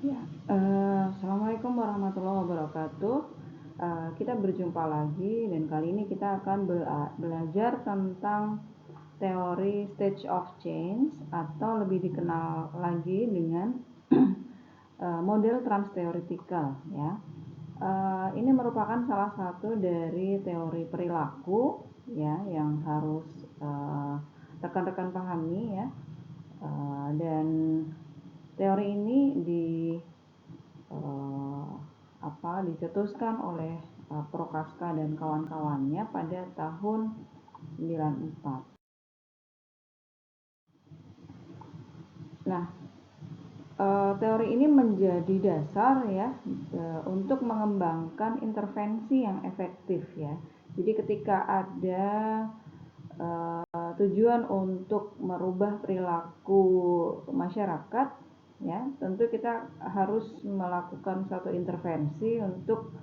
Ya, Assalamualaikum warahmatullahi wabarakatuh. Kita berjumpa lagi dan kali ini kita akan belajar tentang teori stage of change atau lebih dikenal lagi dengan model trans-theoretical ya. Ini merupakan salah satu dari teori perilaku ya yang harus rekan-rekan pahami ya. Dan teori ini dicetuskan oleh Prokaska dan kawan-kawannya pada tahun 94. Nah, teori ini menjadi dasar ya untuk mengembangkan intervensi yang efektif ya. Jadi ketika ada tujuan untuk merubah perilaku masyarakat ya, tentu kita harus melakukan satu intervensi untuk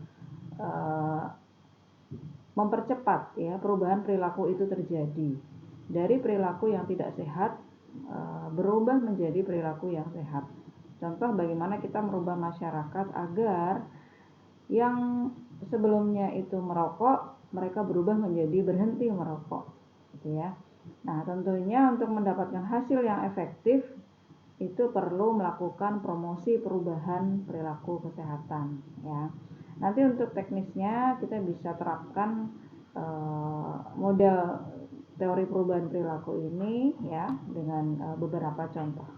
mempercepat ya perubahan perilaku itu terjadi dari perilaku yang tidak sehat berubah menjadi perilaku yang sehat. Contoh bagaimana kita merubah masyarakat agar yang sebelumnya itu merokok mereka berubah menjadi berhenti merokok gitu ya. Nah, tentunya untuk mendapatkan hasil yang efektif itu perlu melakukan promosi perubahan perilaku kesehatan ya. Nanti untuk teknisnya kita bisa terapkan model teori perubahan perilaku ini ya dengan beberapa contoh.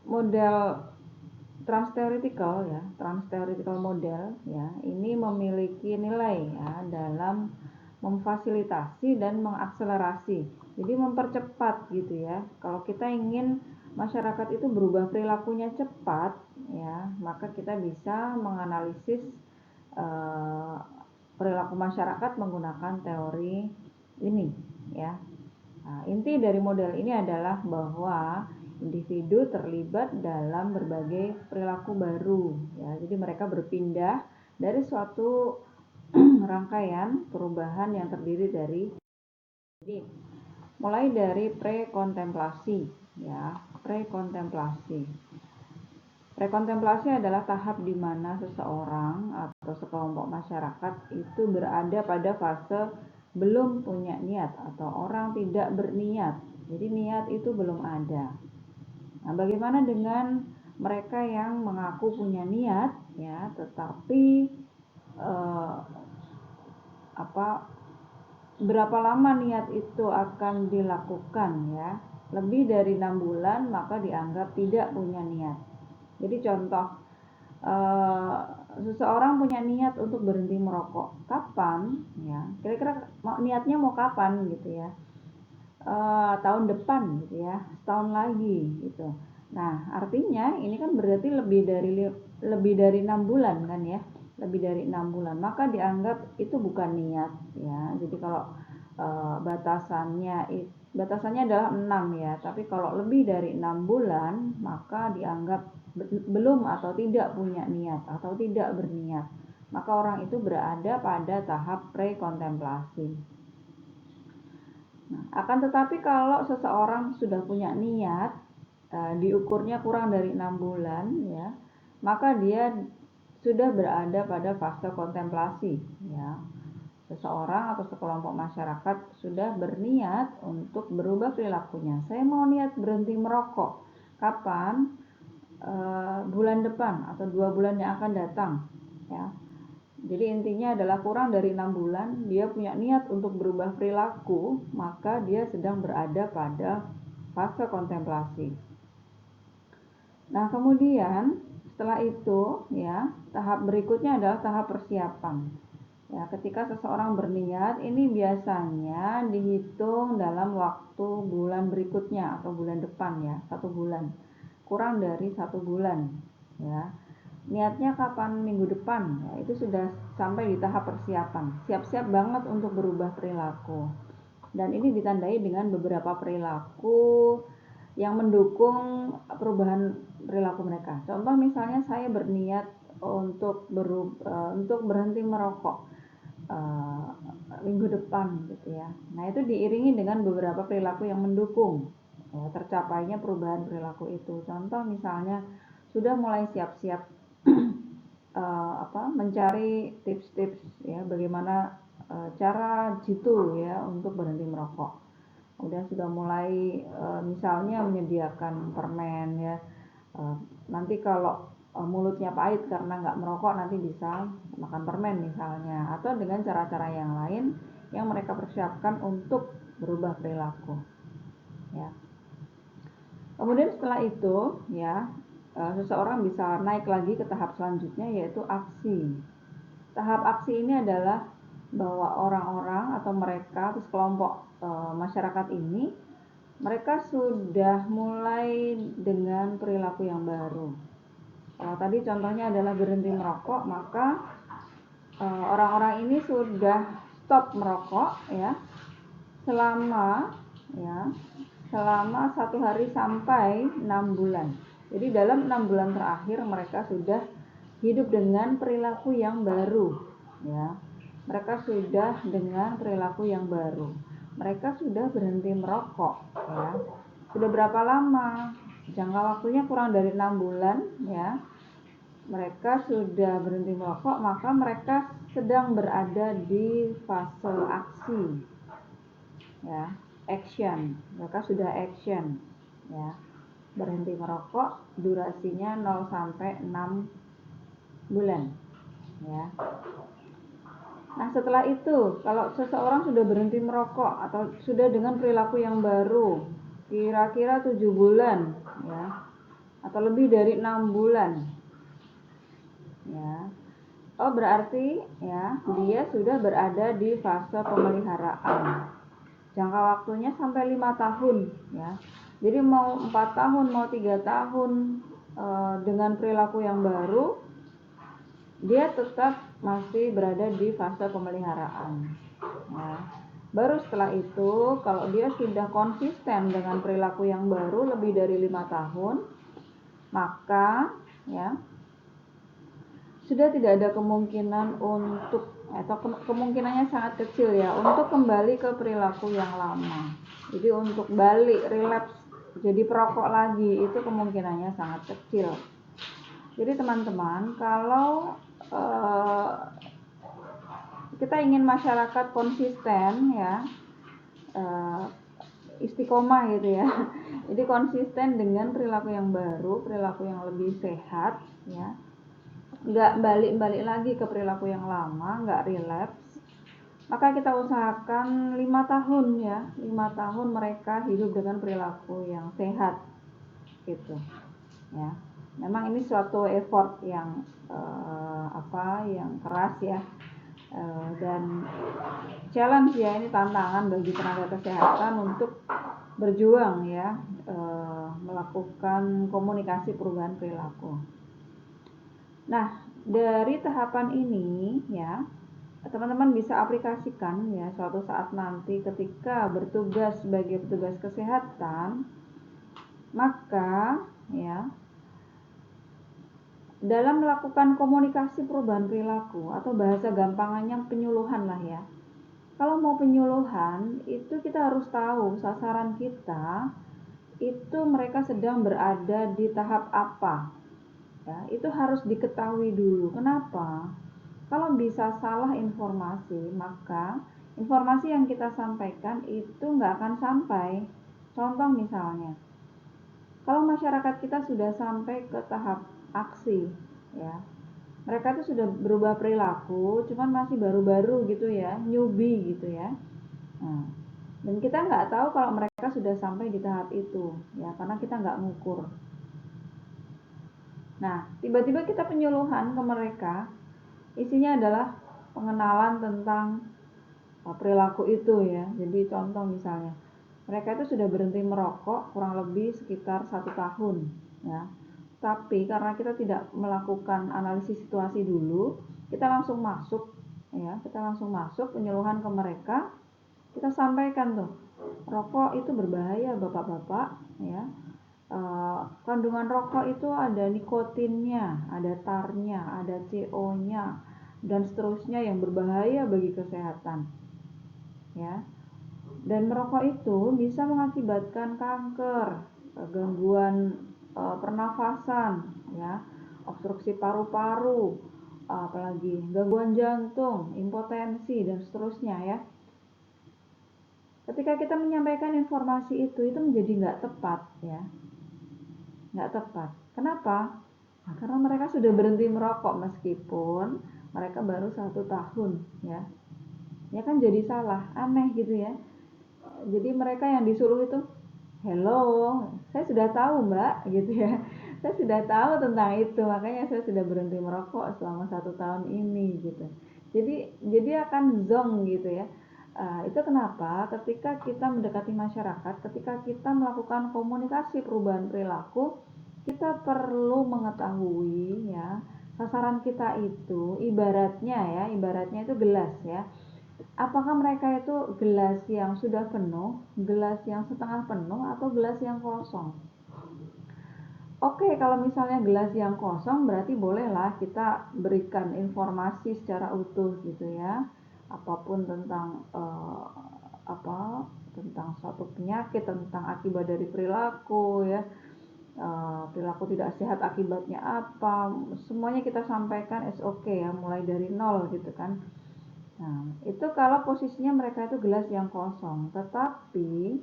Model trans-theoretical ya, trans-theoretical model ya, ini memiliki nilai ya dalam memfasilitasi dan mengakselerasi. Jadi mempercepat gitu ya. Kalau kita ingin masyarakat itu berubah perilakunya cepat ya, maka kita bisa menganalisis perilaku masyarakat menggunakan teori ini ya. Nah, inti dari model ini adalah bahwa individu terlibat dalam berbagai perilaku baru ya. Jadi mereka berpindah dari suatu rangkaian perubahan yang terdiri dari mulai dari prekontemplasi ya. Prekontemplasi adalah tahap di mana seseorang atau sekelompok masyarakat itu berada pada fase belum punya niat atau orang tidak berniat. Jadi niat itu belum ada. Nah, bagaimana dengan mereka yang mengaku punya niat ya, tetapi berapa lama niat itu akan dilakukan ya? Lebih dari 6 bulan maka dianggap tidak punya niat. Jadi contoh seseorang punya niat untuk berhenti merokok. Kapan ya? Kira-kira niatnya mau kapan gitu ya? Tahun depan gitu ya, setahun lagi gitu. Nah, artinya ini kan berarti lebih dari 6 bulan kan ya, lebih dari 6 bulan, maka dianggap itu bukan niat ya. Jadi kalau batasannya adalah 6 ya, tapi kalau lebih dari 6 bulan maka dianggap belum atau tidak punya niat atau tidak berniat. Maka orang itu berada pada tahap prekontemplasi. Nah, akan tetapi kalau seseorang sudah punya niat, diukurnya kurang dari 6 bulan ya, maka dia sudah berada pada fase kontemplasi ya. Seseorang atau sekelompok masyarakat sudah berniat untuk berubah perilakunya. Saya mau niat berhenti merokok. Kapan? Bulan depan atau 2 bulan yang akan datang ya. Jadi intinya adalah kurang dari 6 bulan dia punya niat untuk berubah perilaku, maka dia sedang berada pada fase kontemplasi. Nah, kemudian setelah itu ya, tahap berikutnya adalah tahap persiapan. Ya, ketika seseorang berniat, ini biasanya dihitung dalam waktu bulan berikutnya atau bulan depan ya, 1 bulan. Kurang dari 1 bulan ya. Niatnya kapan? Minggu depan ya, itu sudah sampai di tahap persiapan, siap-siap banget untuk berubah perilaku. Dan ini ditandai dengan beberapa perilaku yang mendukung perubahan perilaku mereka. Contoh misalnya saya berniat untuk berhenti merokok minggu depan gitu ya. Nah, itu diiringi dengan beberapa perilaku yang mendukung. ya, tercapainya perubahan perilaku itu. Contoh misalnya sudah mulai siap-siap mencari tips-tips ya bagaimana cara jitu ya untuk berhenti merokok. Kemudian sudah mulai misalnya menyediakan permen ya. Nanti kalau mulutnya pahit karena nggak merokok nanti bisa makan permen misalnya, atau dengan cara-cara yang lain yang mereka persiapkan untuk berubah perilaku ya. Kemudian setelah itu ya seseorang bisa naik lagi ke tahap selanjutnya, yaitu aksi. Tahap aksi ini adalah bahwa orang-orang atau mereka atau sekelompok masyarakat ini, mereka sudah mulai dengan perilaku yang baru. Kalau tadi contohnya adalah berhenti merokok, maka orang-orang ini sudah stop merokok ya selama 1 hari sampai 6 bulan. Jadi dalam 6 bulan terakhir mereka sudah hidup dengan perilaku yang baru ya. Mereka sudah dengan perilaku yang baru. Mereka sudah berhenti merokok ya. Sudah berapa lama? Jangka waktunya kurang dari 6 bulan ya. Mereka sudah berhenti merokok, maka mereka sedang berada di fase aksi ya, action. Mereka sudah action ya. Berhenti merokok durasinya 0 sampai 6 bulan ya. Nah, setelah itu kalau seseorang sudah berhenti merokok atau sudah dengan perilaku yang baru, kira-kira 7 bulan ya, atau lebih dari 6 bulan ya. Oh, berarti ya dia sudah berada di fase pemeliharaan. Jangka waktunya sampai 5 tahun ya. Jadi mau 4 tahun, mau 3 tahun dengan perilaku yang baru, dia tetap masih berada di fase pemeliharaan ya. Baru setelah itu kalau dia sudah konsisten dengan perilaku yang baru lebih dari 5 tahun, maka ya sudah tidak ada kemungkinan untuk, atau kemungkinannya sangat kecil ya, untuk kembali ke perilaku yang lama. Jadi untuk balik relapse jadi perokok lagi itu kemungkinannya sangat kecil. Jadi teman-teman, kalau kita ingin masyarakat konsisten ya, istiqomah gitu ya. Jadi konsisten dengan perilaku yang baru, perilaku yang lebih sehat ya. Nggak balik-balik lagi ke perilaku yang lama, nggak relapse, maka kita usahakan 5 tahun ya, 5 tahun mereka hidup dengan perilaku yang sehat gitu ya. Memang ini suatu effort yang yang keras ya, dan challenge ya, ini tantangan bagi tenaga kesehatan untuk berjuang ya, melakukan komunikasi perubahan perilaku. Nah, dari tahapan ini ya, teman-teman bisa aplikasikan ya suatu saat nanti ketika bertugas sebagai petugas kesehatan, maka ya dalam melakukan komunikasi perubahan perilaku atau bahasa gampangannya penyuluhan lah ya. Kalau mau penyuluhan itu kita harus tahu sasaran kita itu mereka sedang berada di tahap apa. Ya, itu harus diketahui dulu. Kenapa? Kalau bisa salah informasi, maka informasi yang kita sampaikan itu nggak akan sampai. Contoh misalnya, kalau masyarakat kita sudah sampai ke tahap aksi, ya, mereka itu sudah berubah perilaku, cuman masih baru-baru gitu ya, newbie gitu ya. Nah, dan kita nggak tahu kalau mereka sudah sampai di tahap itu, ya, karena kita nggak ngukur. Nah, tiba-tiba kita penyuluhan ke mereka, isinya adalah pengenalan tentang perilaku itu ya. Jadi contoh misalnya, mereka itu sudah berhenti merokok kurang lebih sekitar 1 tahun ya. Tapi karena kita tidak melakukan analisis situasi dulu, kita langsung masuk ya, kita langsung masuk penyuluhan ke mereka. Kita sampaikan tuh, rokok itu berbahaya bapak-bapak ya. Kandungan rokok itu ada nikotinnya, ada tarnya, ada CO-nya, dan seterusnya yang berbahaya bagi kesehatan. Ya, Dan merokok itu bisa mengakibatkan kanker, gangguan pernafasan, ya, obstruksi paru-paru, apalagi gangguan jantung, impotensi dan seterusnya ya. Ketika kita menyampaikan informasi itu menjadi nggak tepat ya, nggak tepat. Kenapa? Nah, karena mereka sudah berhenti merokok meskipun mereka baru 1 tahun ya. Ya kan jadi salah, aneh gitu ya. Jadi mereka yang disuruh itu, hello, saya sudah tahu mbak gitu ya. Saya sudah tahu tentang itu, makanya saya sudah berhenti merokok selama 1 tahun ini gitu. Jadi akan zong gitu ya. Itu kenapa ketika kita mendekati masyarakat, ketika kita melakukan komunikasi perubahan perilaku, kita perlu mengetahui ya, sasaran kita itu ibaratnya itu gelas ya. Apakah mereka itu gelas yang sudah penuh, gelas yang setengah penuh, atau gelas yang kosong? Oke, kalau misalnya gelas yang kosong berarti bolehlah kita berikan informasi secara utuh gitu ya. Apapun tentang tentang suatu penyakit, tentang akibat dari perilaku ya. Perilaku tidak sehat akibatnya apa, semuanya kita sampaikan SOK ya, mulai dari nol gitu kan. Nah, itu kalau posisinya mereka itu gelas yang kosong. Tetapi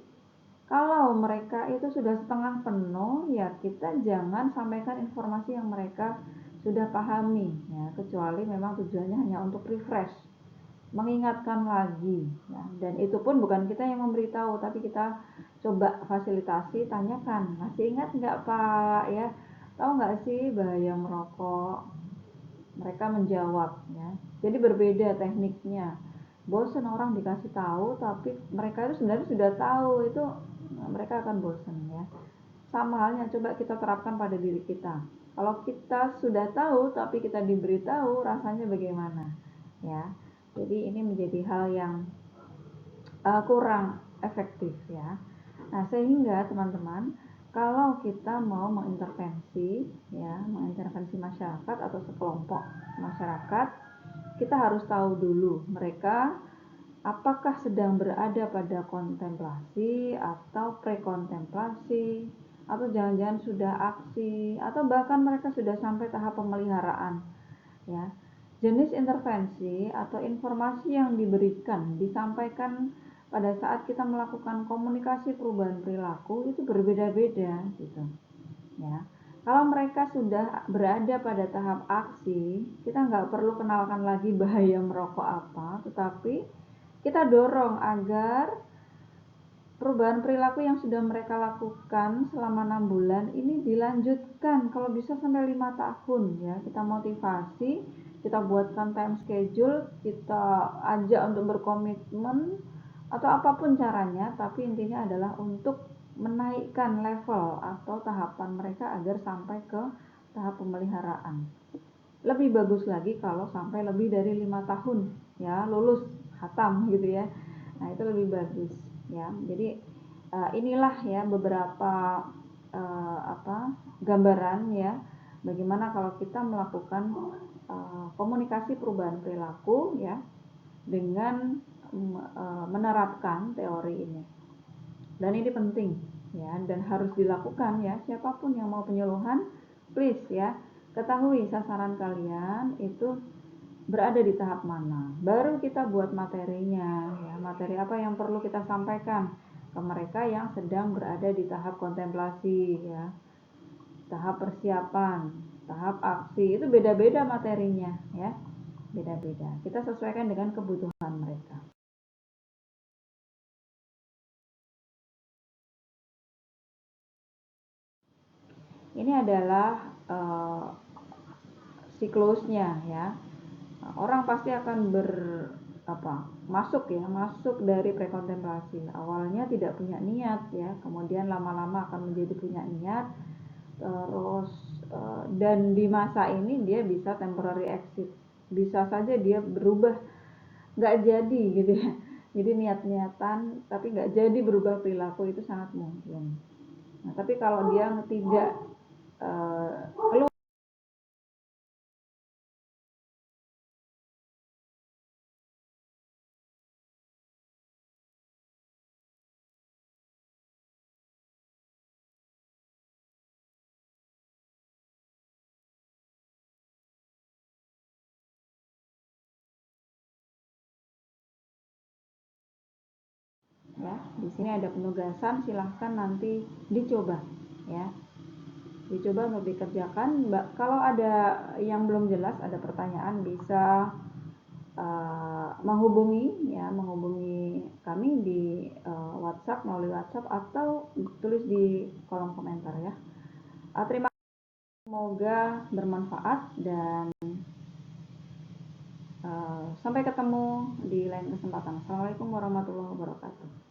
kalau mereka itu sudah setengah penuh, ya kita jangan sampaikan informasi yang mereka sudah pahami ya, kecuali memang tujuannya hanya untuk refresh, mengingatkan lagi ya. Dan itu pun bukan kita yang memberitahu, tapi kita coba fasilitasi, tanyakan, masih ingat nggak Pak ya, tahu nggak sih bahaya merokok? Mereka menjawab ya. Jadi berbeda tekniknya. Bosen orang dikasih tahu, tapi mereka itu sebenarnya sudah tahu, itu mereka akan bosen ya. Sama halnya coba kita terapkan pada diri kita. Kalau kita sudah tahu tapi kita diberitahu, rasanya bagaimana ya. Jadi ini menjadi hal yang kurang efektif ya. Nah, sehingga teman-teman, kalau kita mau mengintervensi masyarakat atau sekelompok masyarakat, kita harus tahu dulu mereka apakah sedang berada pada kontemplasi atau prekontemplasi, atau jangan-jangan sudah aksi, atau bahkan mereka sudah sampai tahap pemeliharaan ya. Jenis intervensi atau informasi yang diberikan, disampaikan pada saat kita melakukan komunikasi perubahan perilaku itu berbeda-beda gitu ya. Kalau mereka sudah berada pada tahap aksi, kita nggak perlu kenalkan lagi bahaya merokok apa, tetapi kita dorong agar perubahan perilaku yang sudah mereka lakukan selama 6 bulan ini dilanjutkan, kalau bisa sampai 5 tahun ya. Kita motivasi, kita buatkan time schedule, kita ajak untuk berkomitmen atau apapun caranya, tapi intinya adalah untuk menaikkan level atau tahapan mereka agar sampai ke tahap pemeliharaan. Lebih bagus lagi kalau sampai lebih dari 5 tahun ya, lulus khatam gitu ya. Nah, itu lebih bagus ya. Jadi inilah ya beberapa gambaran ya, bagaimana kalau kita melakukan komunikasi perubahan perilaku ya, dengan menerapkan teori ini. Dan ini penting ya, dan harus dilakukan ya. Siapapun yang mau penyuluhan, please ya, ketahui sasaran kalian itu berada di tahap mana. Baru kita buat materinya ya, materi apa yang perlu kita sampaikan ke mereka yang sedang berada di tahap kontemplasi ya, tahap persiapan, tahap aksi, itu beda-beda materinya ya, beda-beda. Kita sesuaikan dengan kebutuhan mereka. Ini adalah siklusnya ya. Orang pasti akan masuk dari prekontemplasi. Awalnya tidak punya niat ya, kemudian lama-lama akan menjadi punya niat, terus dan di masa ini dia bisa temporary exit, bisa saja dia berubah, nggak jadi gitu ya. Jadi niat-niatan tapi nggak jadi berubah perilaku, itu sangat mungkin. Nah, tapi kalau dia tidak keluar ya. Di sini ada penugasan, silahkan nanti dicoba ya. Dicoba untuk dikerjakan. Kalau ada yang belum jelas, ada pertanyaan, bisa menghubungi kami di WhatsApp, melalui WhatsApp, atau tulis di kolom komentar ya. Terima kasih, semoga bermanfaat, dan sampai ketemu di lain kesempatan. Assalamualaikum warahmatullahi wabarakatuh.